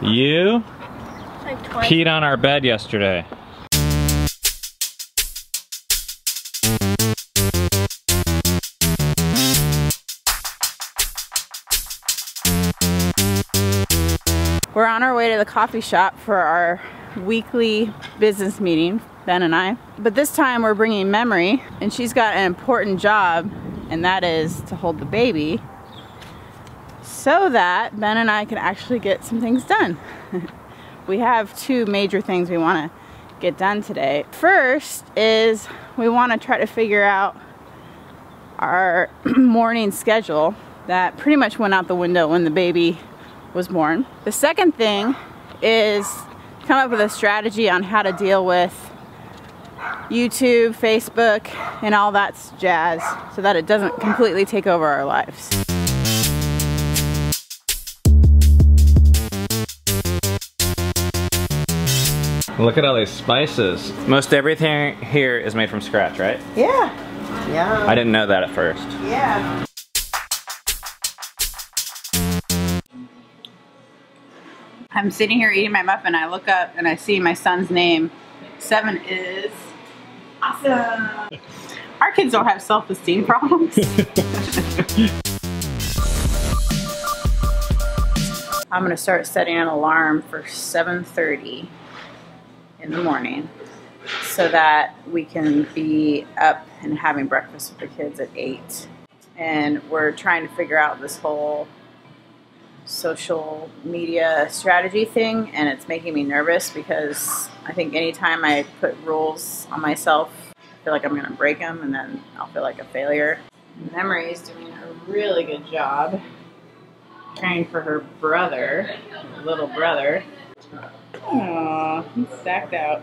You Like twice. peed on our bed yesterday. We're on our way to the coffee shop for our weekly business meeting, Ben and I. But this time we're bringing Memory, and she's got an important job, and that is to hold the baby so that Ben and I can actually get some things done. We have two major things we want to get done today. First is we want to try to figure out our morning schedule that pretty much went out the window when the baby was born. The second thing is come up with a strategy on how to deal with YouTube, Facebook, and all that jazz so that it doesn't completely take over our lives. Look at all these spices. Most everything here is made from scratch, right? Yeah. Yeah. I didn't know that at first. Yeah. I'm sitting here eating my muffin. I look up and I see my son's name. 7 is awesome. Our kids don't have self-esteem problems. I'm gonna start setting an alarm for 7:30 in the morning so that we can be up and having breakfast with the kids at 8. And we're trying to figure out this whole social media strategy thing, and it's making me nervous because I think anytime I put rules on myself, I feel like I'm gonna break them and then I'll feel like a failure. Memory is doing a really good job caring for her brother, her little brother. Aww, he's stacked out.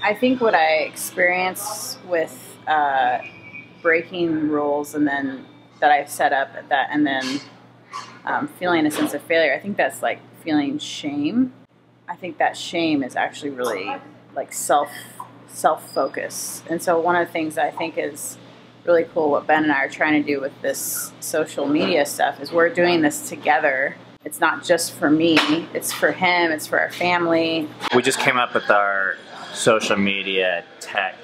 I think what I experience with breaking rules and then that I've set up at that, and then feeling a sense of failure, I think that's like feeling shame. I think that shame is actually really like self-focus. And so one of the things I think is really cool what Ben and I are trying to do with this social media stuff is we're doing this together. It's not just for me, it's for him, it's for our family. We just came up with our social media tech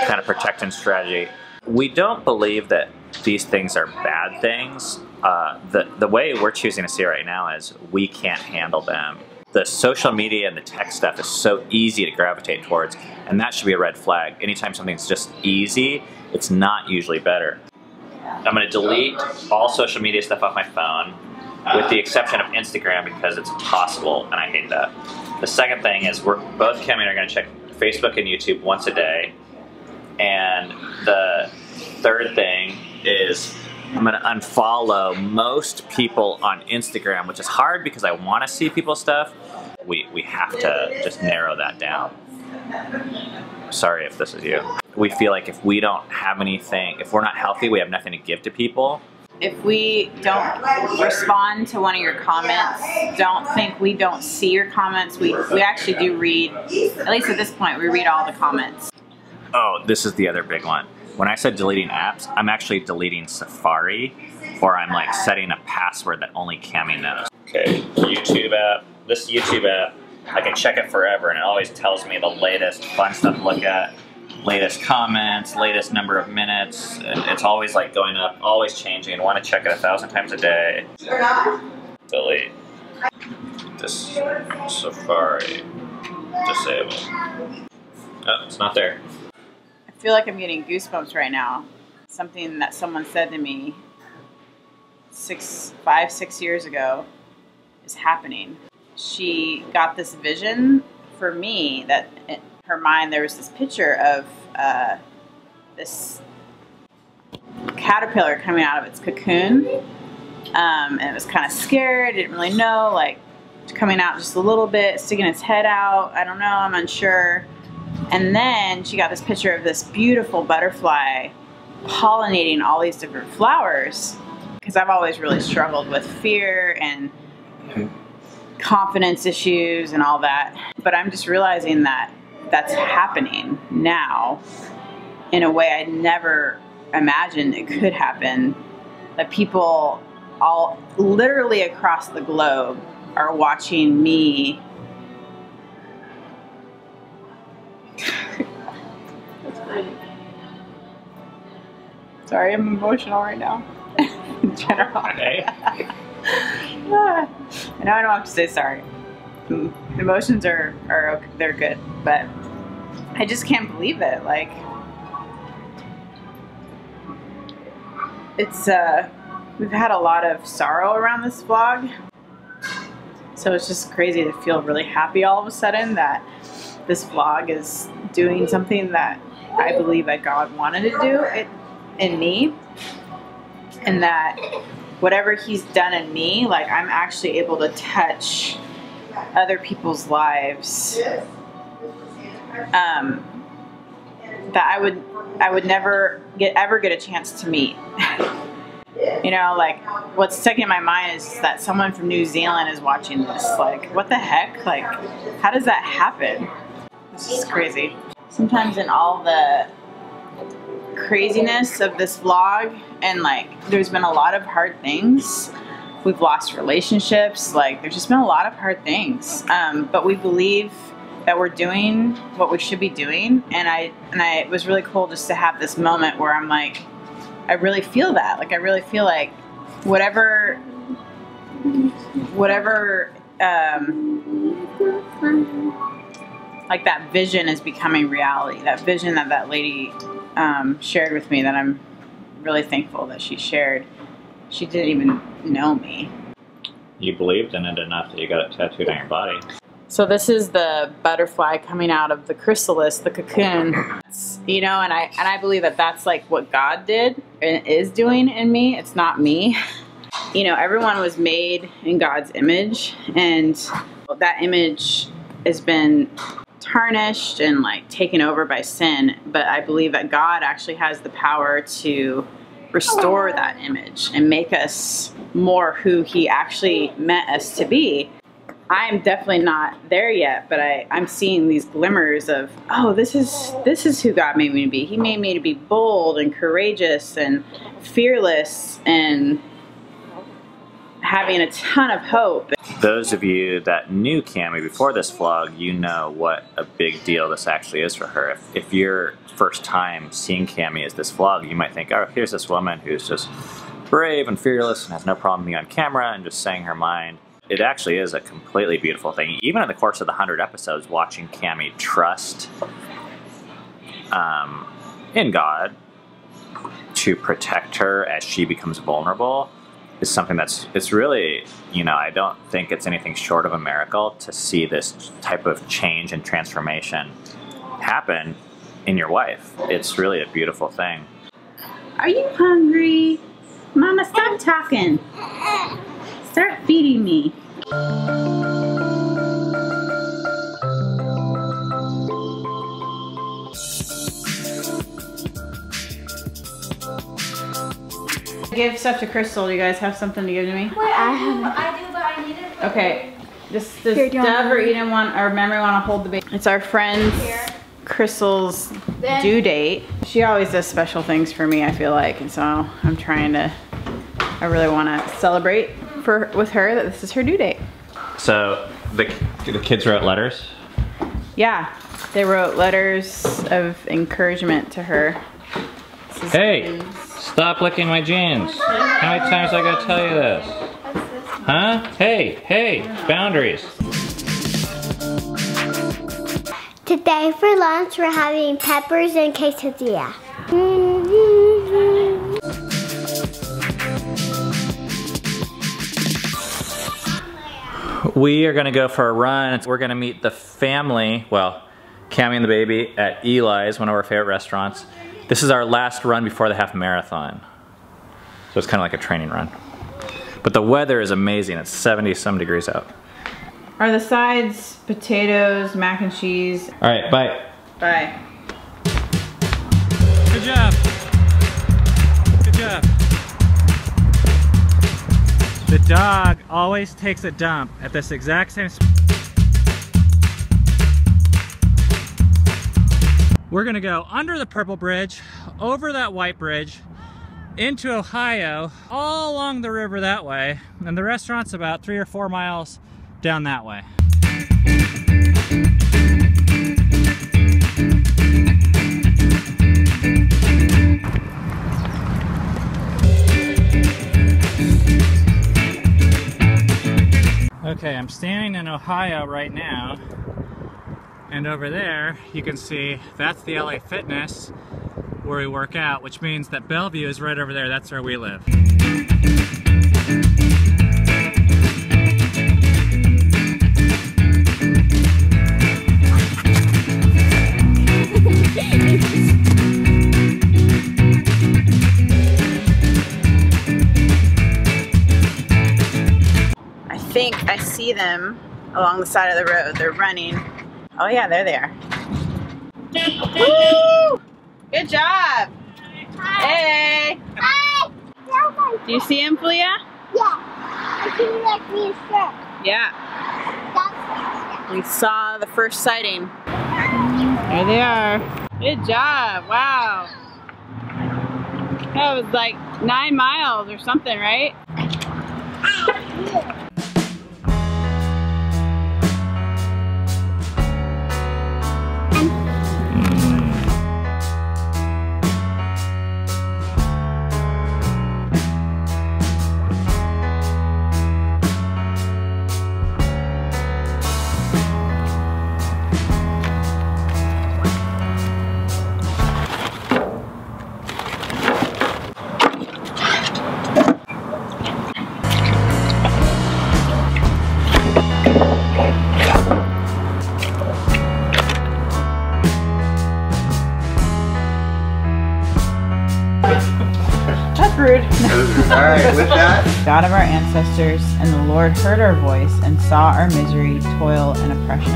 kind of protection strategy. We don't believe that these things are bad things. The way we're choosing to see it right now is we can't handle them. The social media and the tech stuff is so easy to gravitate towards, and that should be a red flag. Anytime something's just easy, it's not usually better. I'm going to delete all social media stuff off my phone, with the exception of Instagram because it's impossible and I hate that. The second thing is we're both Kimmy are going to check Facebook and YouTube once a day. And the third thing is I'm going to unfollow most people on Instagram, which is hard because I want to see people's stuff. We have to just narrow that down. Sorry if this is you. We feel like if we don't have anything, if we're not healthy, we have nothing to give to people. If we don't respond to one of your comments, don't think we don't see your comments. We actually do read, at least at this point, we read all the comments. Oh, this is the other big one. When I said deleting apps, I'm actually deleting Safari, or I'm like setting a password that only Cami knows. Okay, YouTube app. This YouTube app, I can check it forever and it always tells me the latest fun stuff to look at. Latest comments, latest number of minutes. It's always like going up, always changing. Want to check it 1,000 times a day. Delete. This Safari. Disable. Oh, it's not there. I feel like I'm getting goosebumps right now. Something that someone said to me 5, 6 years ago is happening. She got this vision for me that in her mind there was this picture of this caterpillar coming out of its cocoon, and it was kind of scared, didn't really know, like coming out just a little bit, sticking its head out, I don't know, I'm unsure. And then she got this picture of this beautiful butterfly pollinating all these different flowers, because I've always really struggled with fear and confidence issues and all that. But I'm just realizing that that's happening now in a way I never imagined it could happen, that people all literally across the globe are watching me. That's crazy. Sorry, I'm emotional right now. In general. Okay. I know I don't have to say sorry. Emotions are okay, they're good, but I just can't believe it. Like, it's we've had a lot of sorrow around this vlog, so it's just crazy to feel really happy all of a sudden that this vlog is doing something that I believe that God wanted to do in me, and that whatever He's done in me, like, I'm actually able to touch other people's lives that I would never ever get a chance to meet. You know, like, what's sticking in my mind is that someone from New Zealand is watching this. Like, what the heck? Like, how does that happen? This is crazy. Sometimes in all the craziness of this vlog, and like, there's been a lot of hard things. We've lost relationships. Like, there's just been a lot of hard things. But we believe that we're doing what we should be doing. And it was really cool just to have this moment where I'm like, I really feel that. Like, I really feel like whatever, like, that vision is becoming reality. That vision that lady shared with me, that I'm really thankful that she shared. She didn't even know me. You believed in it enough that you got it tattooed on your body. So this is the butterfly coming out of the chrysalis, the cocoon. You know, and I believe that that's like what God did and is doing in me. It's not me. You know, everyone was made in God's image, and that image has been tarnished and like taken over by sin. But I believe that God actually has the power to restore that image and make us more who He actually meant us to be. I'm definitely not there yet, but I'm seeing these glimmers of, oh, this is who God made me to be. He made me to be bold and courageous and fearless and having a ton of hope. Those of you that knew Cami before this vlog, you know what a big deal this actually is for her. If your first time seeing Cami as this vlog, you might think, oh, here's this woman who's just brave and fearless and has no problem being on camera and just saying her mind. It actually is a completely beautiful thing. Even in the course of the 100 episodes, watching Cami trust in God to protect her as she becomes vulnerable is something it's really, you know, I don't think it's anything short of a miracle to see this type of change and transformation happen in your wife. It's really a beautiful thing. Are you hungry? Mama, stop talking. Start feeding me. Give stuff to Crystal. Do you guys have something to give to me? Wait, I do, but I need it. Okay. This Dove or Eden want, or Memory want to hold the baby. It's our friend's Crystal's due date. She always does special things for me, I feel like, and so I'm trying to. I really want to celebrate with her that this is her due date. So the kids wrote letters? Yeah, they wrote letters of encouragement to her. Hey, stop licking my jeans. How many times I gotta tell you this? Huh? Hey, boundaries. Today for lunch we're having peppers and quesadilla. We are gonna go for a run. We're gonna meet the family, well, Cami and the baby at Eli's, one of our favorite restaurants. This is our last run before the half marathon. So it's kind of like a training run. But the weather is amazing. It's 70-some degrees out. Are the sides potatoes, mac and cheese? All right, bye. Bye. Good job. Good job. The dog always takes a dump at this exact same spot. We're gonna go under the purple bridge over that white bridge into Ohio, all along the river that way, and the restaurant's about 3 or 4 miles down that way. Okay, I'm standing in Ohio right now, and over there you can see that's the LA Fitness where we work out, which means that Bellevue is right over there. That's where we live. I think I see them along the side of the road. They're running. Oh yeah, there they are. Woo! Good job! Hey! Hi! Do you see him, Filia? Yeah. I see like me shirt. Yeah. That's We saw the first sighting. There they are. Good job. Wow. That was like 9 miles or something, right? That's rude. Alright, with that. God of our ancestors, and the Lord heard our voice and saw our misery, toil, and oppression.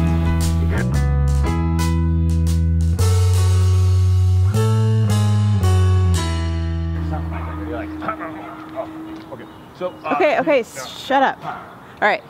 Okay, shut up. All right.